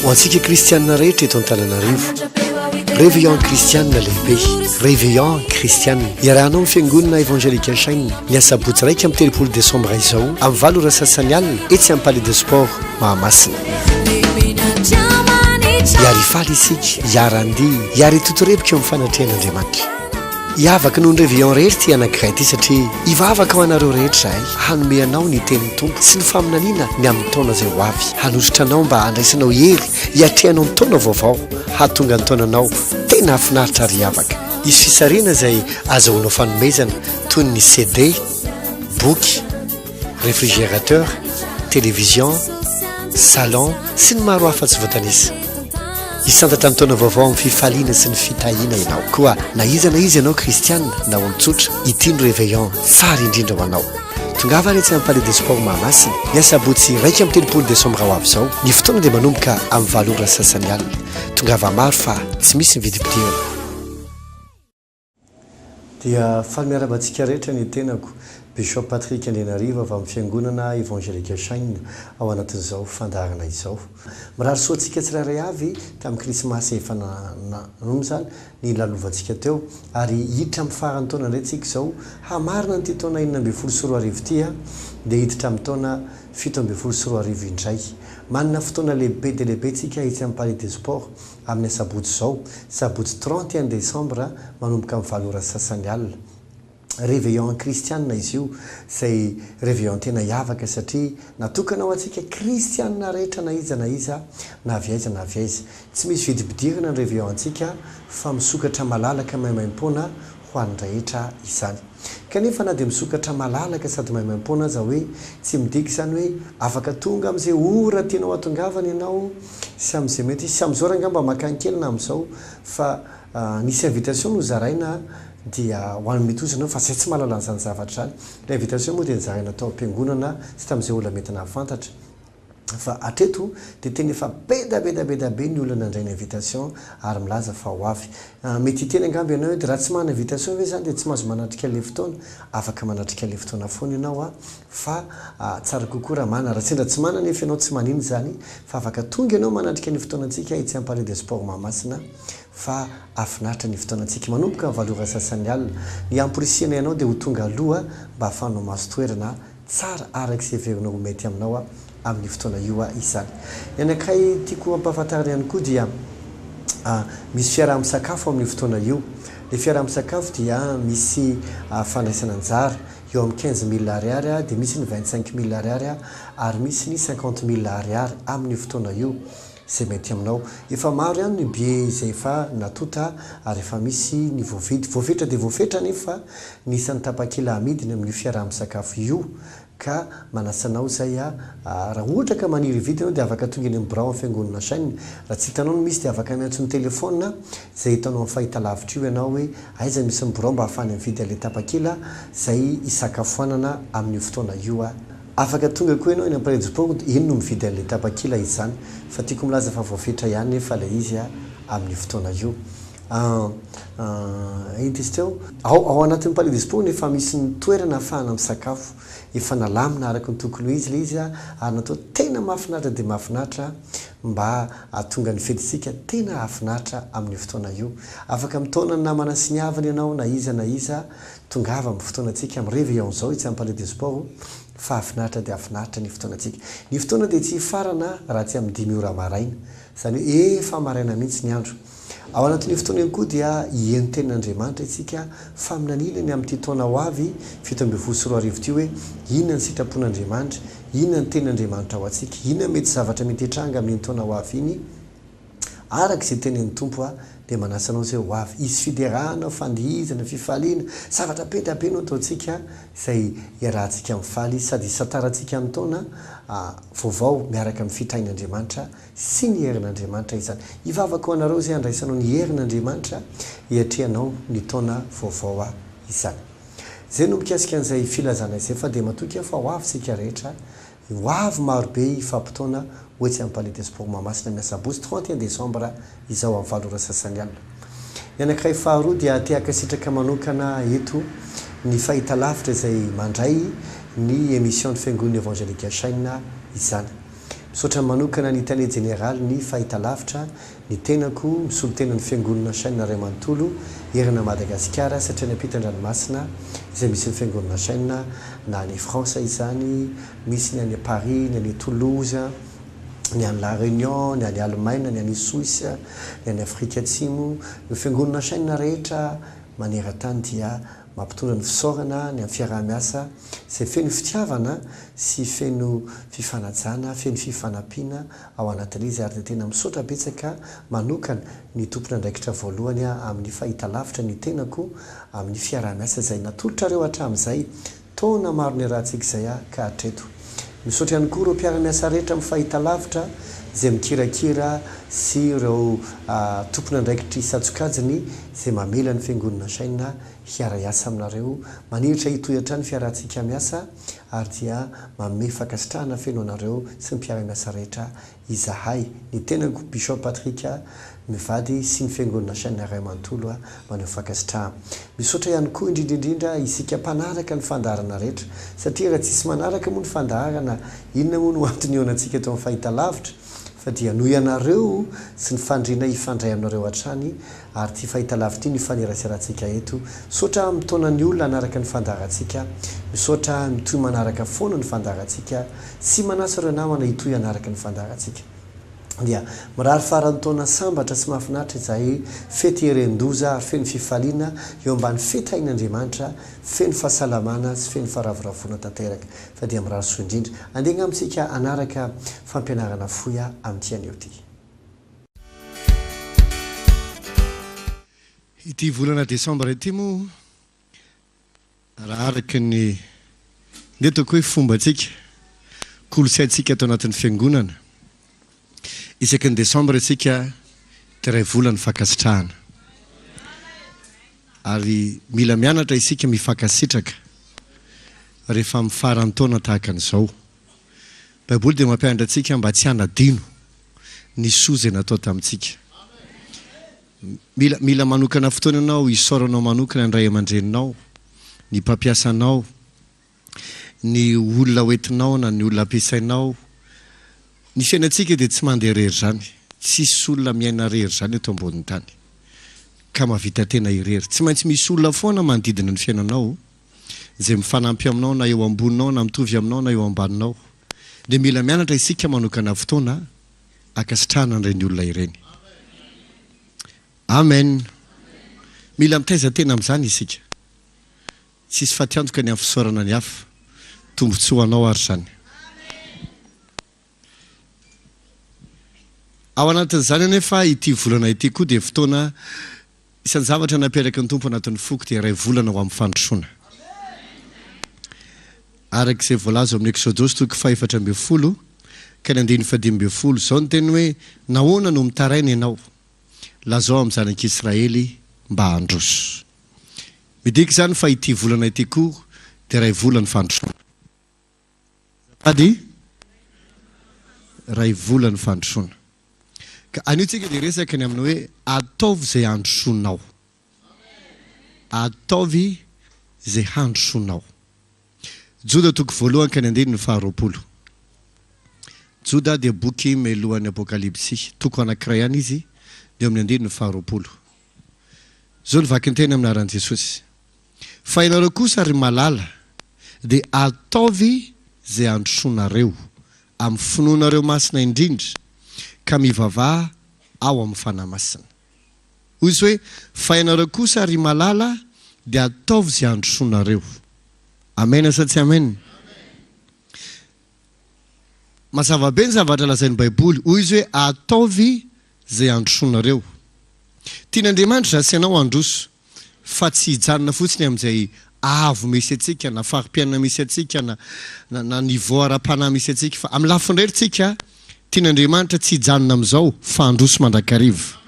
ho antsika kristianina rehetra eto an-tananarivo réveillon kristianina lehibe réveillon kristianina iarahanao ny fiangonana évangélika chaine ny asabotsy raika amin'ny telopolo desambra izao amin'ny valo ora sasany alina etsy amin'ny palais de sport Mahamasina. Iary faly isika iarandihy iary totorebika eo amin'ny fanatrehan'Andriamanitra. Hiavaka noho ny réveillon rehetra ty anankiray ty satria hivavaka ho anareo rehetra zahay hanome anao ny tenin'ny tompo sy ny faminaniana ny amin'ny taona izay ho avy, hanositra anao mba handraisanao hery hiatrehanao ny taona vaovao hahatonga ny taonanao tena afinaritra ary hiavaka. Isy fisarina izay azahoanao fanomezana toy ny CD, boky, réfrigérateur, télévision, salon sy ny maro hafa tsy voatanisa. Isantatra ny taona vaovao amin'ny fifaliana sy ny fitahiana ianao. Koa na iza ianao kristianina na olon-tsotra, ity ny réveillon tsara indrindra ho anao. Tongava retsy amin'ny palais de sport Mahamasina ny asabotsy raika amin'ny telopolo desambra ho avy izao. Ny fotoana dia manomboka amin'ny valo ora sasany alina. Tongava maro fa tsy misy ny vidim-pidirana. Dia faly miarabantsika rehetra ny tenako Bishop Patrick Andrianarivo avy amin'ny fiangonana évangélika chaine ao anatin'izao fandarana izao. Mirary soantsika tsirairay avy tamin'ny krismasy efa nanomboka zany ny lalovantsika teo ary hiditra amin'ny farany taona indray tsika izao hamarina nyity taona 2024 ity dia hiditra amin'ny taona 2024 indray. Manana fotoana lehibe dia lehibe tsika itsy amin'ny palais de sport amin'ny sabotsy izao, sabotsy 31 décembre manomboka amin'ny valo ora sasany alina. Réveillon kristianina izy io izay réveillon tena hiavaka satria natokana ho antsika kristianina rehetra na iza na avy aiza na avy aiza. Tsy misy vidim-pidirana ny réveillon antsika fa misokatra malalaka maimaim-poana ho an'ny rehetra izany. Kanefa na dia misokatra malalaka sady maimaim-poana aza hoe tsy midika izany hoe afaka tonga amin'izay ora tianao hatongavana ianao sy amin'izay mety sy amin'izao rangamba makany kely na amin'izao fa nisy invitation no zaraina dia ho an'ny mitosana fa zay tsy mahalala an'izany zavatra zany. La invitation moa dia nizaraina tao am-piangonana sy tamin'izay olona mety nahafantatra. Fa atreto dia tena efa be ny olona nandray ny invitation ary milaza fa ho avy. Mety hiteny angamba ianao dia raha tsy manana invitation ve zany dia tsy mahazo manatrika le fotoana. Afaka manatrika le fotoana foana ianao fa tsara kokoa raha manana. Raha sendra tsy manana nefa ianao tsy manino zany fa afaka tonga ianao manatrika ny fotoanantsika itsy amin'ny palais de sport Mahamasina fa afinaritra ny fotoanantsika manomboka amin'ny valo ora sasany alina. Ny amporisihana ianao dia ho tonga aloha mba ahafahanao mahazo toerana tsara araka izay heverinao ho mety aminao amin'ny fotoana io izany. Ny anankiray tiako ampahafantarina ihany koa dia misy fiaraha-misakafo amin'ny fotoana io. Ilay fiaraha-misakafo dia misy fandraisana anjara eo amin'ny 15 000 ariary dia misy ny 25 000 ariary ary misy ny 50 000 ariary amin'ny fotoana io izay mety aminao. Efa maro ihany ny billet izay efa natota ary efa misy ny voafetra dia voafetra nefa nisan'ny tapakila amidiny amin'ny fiaraha-misakafo io. Ka manasanao zay raha ohatra ka maniry vidinao dia afaka tonga eny amin'ny birao amin'ny fiangonana chaine. Raha tsy hitanao no misy dia afaka miantso ny telefona izay hitanao amin'ny fahitalavitra io ianao hoe aiza misy ny birao mba ahafahany mividy an'ilay tapakila izay isakafoanana amin'ny fotoana io. Afaka tonga koa ianao eny amin'ny palais de sport eny no mividy an'ilay tapakila izany fa tiako milaza fa voafetra ihany nefa ilay izy amin'ny fotoana io. Izy teo ao anatin'ny palais de sport nefa misy ny toerana ahafahana misakafo efa nalamina araka ny tokony ho izy ilay izy ary natao tena mahafinaritra dia mahafinaritra mba ahatonga ny fetitsika tena afinaritra amin'ny fotoana io. Afaka mitaona ny namana sy ny havana ianao na iza tongava amin'ny fotoanantsika amin'ny réveillon izao itsy amin'ny palais de sport fa afinaritra dia afinaritra ny fotoanantsika. Ny fotoana dia tsy farana raha tsy amin'ny 10 ora maraina izany hoe efa maraina mihitsy ny andro. Ao anatin'ny fotoana ihany koa dia hihaino tenin'Andriamanitra isika faminanilany amin'ity taona ho avy 2024 ity hoe inona ny sitrapon'Andriamanitra, inona ny tenin'Andriamanitra ho antsika, inona mety zavatra mety hitranga amin'iny taona ho avy iny araka izay tenen'ny tompo dia manasanao izay ho avy. Isy fiderahana, fandihizana, fifaliana, zavatra be dia be no ataontsika izay iarahantsika amin'ny faly sady isatarantsika amin'ny taona vaovao miaraka amin'ny fitahin'Andriamanitra sy ny herin'Andriamanitra izany. Hivavaka ho anareo izay andraisanao ny herin'Andriamanitra hiatrehanao ny taona vaovao izany. Izay no mikasika an'izay filazana izay fa dia matoky fa ho avy isika rehetra ho avy marobe ifampitaona oetsy amin'ny palais de sport Mahamasina miasabotsy 31 décembre izao amin'ny valo ora sasany alina. Ny anankiray faharoa dia te-haka sitraka manokana eto ny fahitalavitra izay mandray ny émission ny fiangonana évangélika chaine izany. misaotra manokana ny tane général ny fahitalavitra ny tenako misolo tena ny fiangonana chaîne ray manontolo erina Madagasikara satria ny ampitan-dranomasina izay misy ny fiangonana chaîne na any France izany misy ny any Paris ny any Toulouse ny any La Réunion ny any Allemagne ny any Suisse ny any Afrika Atsimo ny fiangonana chaîne rehetra maneran-tany dia mampitondra ny fisaorana ny amin'ny fiaraha-miasa izay feno fitiavana sy feno fifanajana feno fifanampiana ao anatin'izy ary tena misaotra betsaka manokana ny tompona andraikitra voalohany amin'ny fahitalavitra ny tenako amin'ny fiaraha-miasa izay natolotra reo hatramin'izay taona maro ny rahantsika izay ka hatreto misaotra ihany koa ireo mpiara-miasa rehetra amin'ny fahitalavitra izay mikirakira sy ireo tompona andraikitry satsokajiny izay mamela ny fiangonana chaîne hiara-iasa aminareo maniritra hitohatra ny fiarahantsika miasa ary dia manome fankasitrahana feno anareo sy ny mpiara-miasa rehetra izahay ny tenako Bishop Patrick mivady sy ny fiangonana chaîne ray manontolo maneho fankasitrahana misaotra ihany koa indrindrindrindra isika mpanaraka ny fandaharana rehetra satria raha tsisy manaraka moa ny fandaharana inona moa no antony eo antsika eto amin'ny fahitalavitra fa dia noho ianareo sy ny fandriana ifandray aminareo hatrany ary ty fahitalavitra iny ifaneraseratsika eto misaotra mitona ny olona anaraka ny fandaharantsika misaotra mitoy manaraka foana ny fandaharantsika sy manasa ireo namana hitoy anaraka ny fandaharantsika dia mirary farany taona sambatra sy mahafinaritra izay fety herendoza ary feno fifaliana eo ambany fety hain'Andriamanitra feno fahasalamana sy feno faharavoravoana tanteraka fa dia mirary soa indrindra andeha amintsika anaraka fampianarana foya amin'ity anio ty ity volana Desambra ity moa raha araka ny ndetako hoe fombantsika kolosaintsika atao anatin'ny fiangonana isaky ny Desambra isika tiray volany fankasitrahana ary mila mianatra isika mifankasitraka rehefa mifarany taona tahaka an'izao Baiboly dia mampianatra antsika mba tsy hanadino ny soa izay natao tamintsika mila manokana fotoana ianao hisaoranao manokana ny ray aman-dreninao ny mpampiasanao ny olona hoentinao na ny olona ampiasainao ny fiainantsika dia tsy mandeha rery zany tsisy olona miaina rery zany eto ambonin'ny tany ka mahavita tena irery tsy maintsy misy olona foana manodidina ny fiainanao izay mifanampy aminao na eo amboninao na mitovy aminao na eo ambaninao dia mila mianatra isika manokana fotoana akasitrahana an'ireny olona ireny amen mila mitaiza tena amin'izany isika tsisy fatiantoka ny amin'ny fisaorana ny hafa tombotsoa anao ary zany ao anatin'izany anefa ity volana ity koa dia fotoana isan'ny zavatra nampiaraka ny tompo anatin'ny foko dia ray volana ho amin'ny fandrosoana arak'izay voalaza amin'ny Exodosy 4:12 ka ny 10:12 zao ny teny hoe nahoana no mitaraina ianao lazao amin'ny zanak'Israely mba handroso midika zany fa ity volana ity koa dia ray volany fandrosoana ady ray volany fandrosoana ka anio tsika dia resaka ny aminy hoe ataovy izay handrosonao ataovy izay handrosonao Joda 1:2-9 Joda dia boky melohan'ny apokalipsy toko anankiray ihany izy dia amin'ny 2:20 zao ny vaky ny teny amin'ny anaran'i Jesosy fa ianareo kosa ary malala dia ataovy izay handrosonareo amin'ny finoanareo masina indrindra ka mivavaha ao amin'ny fanahy masina hoy izy hoe fa ianareo kosa ary malala dia ataovy izay handrosonareo amen sa tsy amen mazava be ny zavatra lazain'ny Baiboly hoy izy hoe ataovy izay handrosonareo tian'Andriamanitra sy ianao handroso fa tsy hijanona fotsiny amin'izay avo misy atsika na farim-piainana misy atsika na niveau ara-panahy misy atsika fa amin'ny lafiny rehetritsika tian'Andriamanitra tsy hijanona amin'izao fa handroso mandrakariva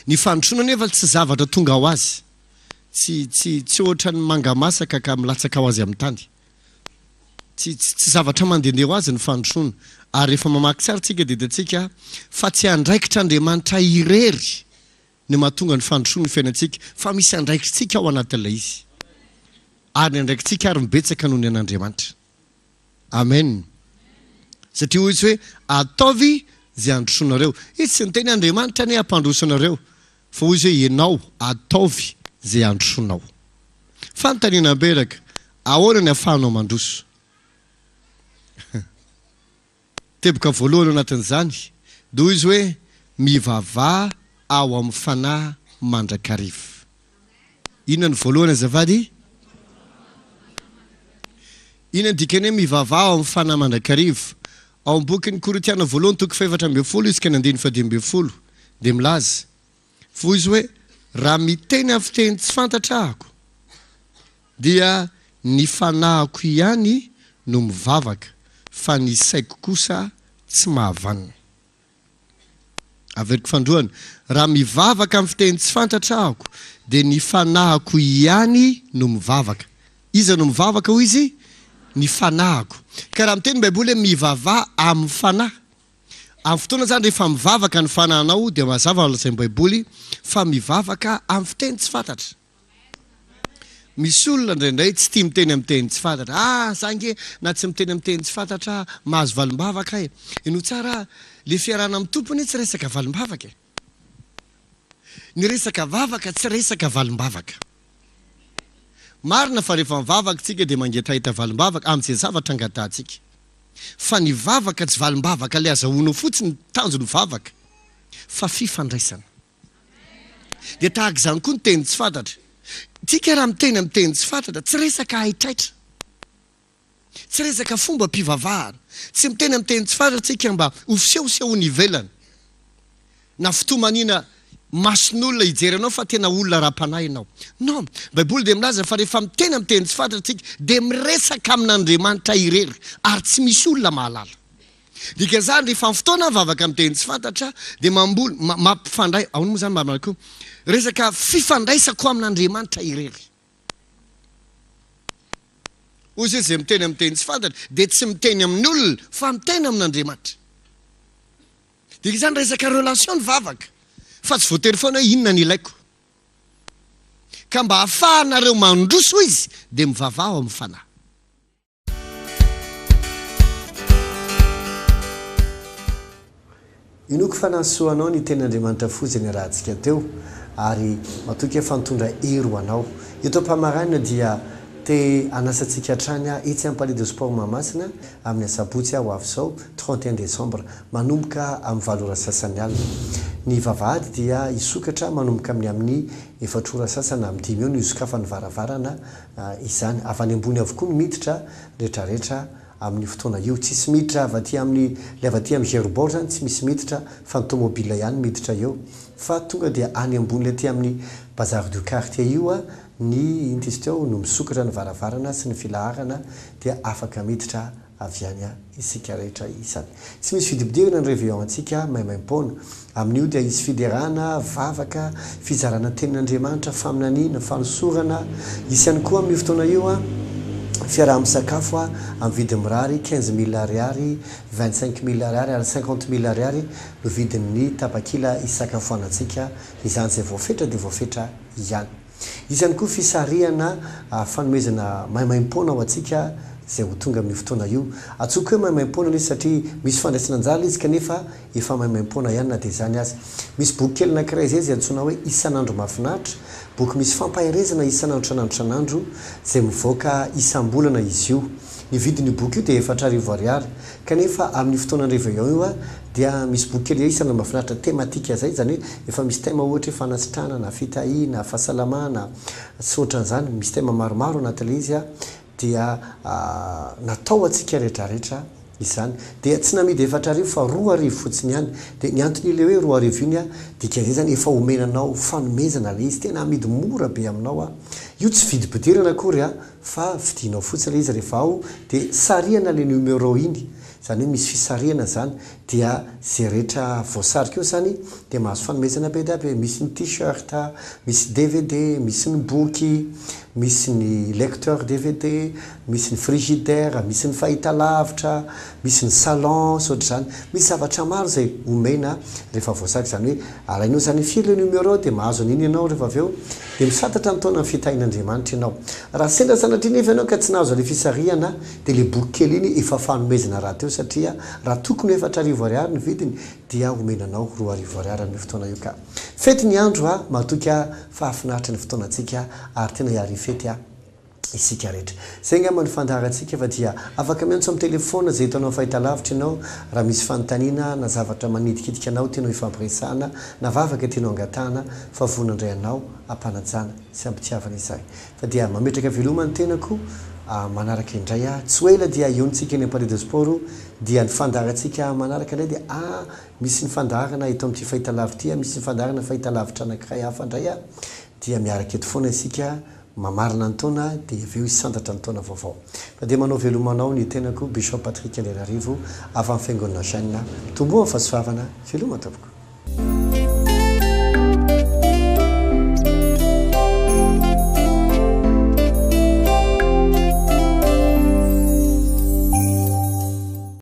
ny fandrosona nefa tsy zavatra tonga ho azy tsy ohatra ny mangamasaka ka milatsaka ho azy amin'ny tany tsy zavatra mandehandeha ho azy ny fandrosona ary rehefa mamaky tsara tsika dia hitantsika fa tsy andraikitra Andriamanitra irery ny mahatonga ny fandrosona ny fiainantsika fa misy andraikitsika ao anatin'ilay izy ary ny andraikitsika ary mibetsaka noho ny an'Andriamanitra amen satria hoy izy hoe ataovy zay androsonareo izy tsy nyteny Andriamanitra ny hampandrosanareo fa hoy izy hoe ianao ataovy zay androsonao fanontaniana beraka ahoana ny ahafahanao mandroso teboka voalohany anatin'izany dia hoy izy hoe mivavah ao amin'ny fanahy mandrakariva inona ny voalohany azavady inona ny dikany hoe mivavah ao amin'ny fanahy mandrakariva ao amin'ny bokin'ny Korintiana voalohany toko 4:10 izy ka ny 9:10 dia milaza fa hoy izy hoe raha miteny amin'ny fiteny tsy fantatra ahako dia ny fanahiko ihany no mivavaka fa ny saiko kosa tsy mahavanina averiko fandroana raha mivavaka amin'ny fiteny tsy fantatra ahako dia ny fanahiko ihany no mivavaka iza no mivavaka hoy izy ny fanahiko ka raha miteny Baiboly hoe mivavah amin'ny fanahy amin'ny fotoana zany rehefa mivavaka ny fanahinao dia mazava lazain'ny Baiboly fa mivavaka amin'ny fiteny tsy fantatra misy olona indraindray tsy tia miteny amin'ny teny tsy fantatra zange na tsy miteny amin'ny teny tsy fantatra mahazo valim-bavaka ino tsara le fiarana amin'ny tompony tsy resaka valim-bavaka ny resaka vavaka tsy resaka valim-bavaka marina fa rehefa mivavaka tsika dia mangetahita valim-bavaka amin'izay zavatra angatantsika fa ny vavaka tsy valim-bavaka le azahoanao fotsiny tanjony vavaka fa fifandraisana dia tahaka izany koa ny teny tsy fantatra tsika raha miteny amin'ny teny tsy fantatra tsy resaka haitraitra tsy resaka fomba mpivavahana tsy miteny amin'ny teny tsy fantatra tsika mba hofisehosehoany ivelany na fitomanina mason'olona hijery anao fa tena olona raha-panahy ianao non Baiboly dia milaza fa rehefa miteny amin'ny teny tsy fantatra tsika dia miresaka amin'Andriamanitra irery ary tsy misy olona mahalala dikan'izany rehefa ny fotoana mivavaka amin'ny teny tsy fantatra dia mamboly mampifandray ahoana moa zany mamalako resaka fifandraisako amin'Andriamanitra irery hoy izy zay miteny amin'ny teny tsy fantatra dia tsy miteny amin'ny olona fa miteny amin'Andriamanitra dikan'izany resaka relation ny vavaka fa tsy voatery foana hoe inona ny ilaiko ka mba hahafahanareo mandroso izy dia mivavah ao amin'ny fanahy inoko fanasoanao ny ten'Andriamanitra fotsiny rahantsika teo ary matoky fantondra ero anao eto mpamaranina dia te anasantsika hatrany etsy amin'ny palais de sport Mahamasina amin'ny asabotsy ho avy izao 31 décembre manomboka amin'ny 7 ora sasany alina ny vavahady dia isokatra manomboka amin'ny 4 ora sasana amin'ny 5 eo no isokafa ny varavarana izany avy any ambony avokoa ny miditra rehetrarehetra amin'ny fotoana io tsisy miditra avaty amin'ny le avaty amin'ny Gérbord zany tsy misy miditra fa ny tomobile ihany miditra eo fa tonga dia any ambony le aty amin'ny bazar du quartier io ny intisteo no misokatra ny varavarana sy ny filaharana dia afaka miditra avy any isika rehetra izany tsy misy vidibidirana ny réveillon antsika maimaim-poana amin'io dia isy fiderana vavaka fizarana tenin'Andriamanitra faminaniana fanosorana isy ihany koa amin'ny fotoana io fiaraha-misakafo amin'ny vidiny mirary 15 000 ariary 25 000 ariary ary 50 000 ariary no vidin'ny tapakila isakafoanantsika izany izay voafetra dia voafetra ihany izy ihany koa fisarihana fanomezana maimaim-poana ao antsika zay ho tonga amin'ny fotoana io atsoka hoe maimaim-poana izy satria misy fandraisana anjala izy kanefa efa maimaim-poana ihany na dia izany azy misy boky kely anankiray zay zay antsoina hoe isan'andro mahafinaritra boky misy fampahirezana isan'andro tranandro zay mivoaka isam-bolana izy io ny vidin'ny boky io dia 4,000 ariary kanefa amin'ny fotoana réveillon io dia misy boky kely isan'andro mahafinaritra tematika zay zany hoe efa misy tema ohatra hoe fanasitrana na fitahina fahasalamana sy ohatran'izany misy tema maromaro anatin'ilay izy dia natao atsika rehetrarehetra izany dia tsy namidy 4,000 fa 2,000 fotsiny ihany dia ny anton'ile hoe 2,000 iny dika zay zany efa omenanao fanomezana le izy tena amidy mora be aminao io tsy vidim-pidirana akory fa vidinao fotsiny le izy rehefa ao dia sarihana le numéro iny zany hoe misy fisarihana zany dia zay rehetra voasarika eo zany dia mahazo fanomezana be dia be misy ny t-shirt misy DVD misy ny boky misy ny lecteur DVD, misy ny frigidaire, misy ny fahitalavitra, misy ny salon sotry zany, misy zavatra maro zay omena rehefa voasaky, zany hoe alainao zany firy le numéro dia mahazo an'iny ianao rehefa avy eo dia misatatra ny taona ny fitahin'Andriamanitra ianao. Raha sendra sanatria nefa ianao ka tsy nahazo le fisarihana dia le boky kely iny efa fanomezana raha teo, satria raha tokony 4,000 ariary ny vidiny dia omenanao 2,000 ariary amin'ny fotoana io. Ka fety ny andro matoky fahafinaritra ny fotoanantsika ary tena hiary fety isika rehetra. Zay ngamba ny fandaharantsika fa dia afaka miantso amin'ny telefona zay hitanao fahitalavitra ianao raha misy fanontaniana na zavatra manidikidiky anao tianao ifampiresahana na vavaka tianao angatahana fa vonandray anao ampanajana sy ampitiavana izay. Fa dia mametraka velomany tenako manaraka indray tsy hoe ela dia iontsika eny Palais de Sport dia ny fandaharantsika manaraka indray dia misy ny fandaharana eto amin'ity fahitalavitra misy ny fandaharana fahitalavitra anankiray hafa indray dia miaraka eto foana isika mamarina ny taona dia avy eo isantatra ny taona vaovao. Fa dia manao velomanao ny tenako Bishop Patrick Andrianarivo avy amin'ny fiangonana Jeanne tomboa fahasoavana veloma tompoko.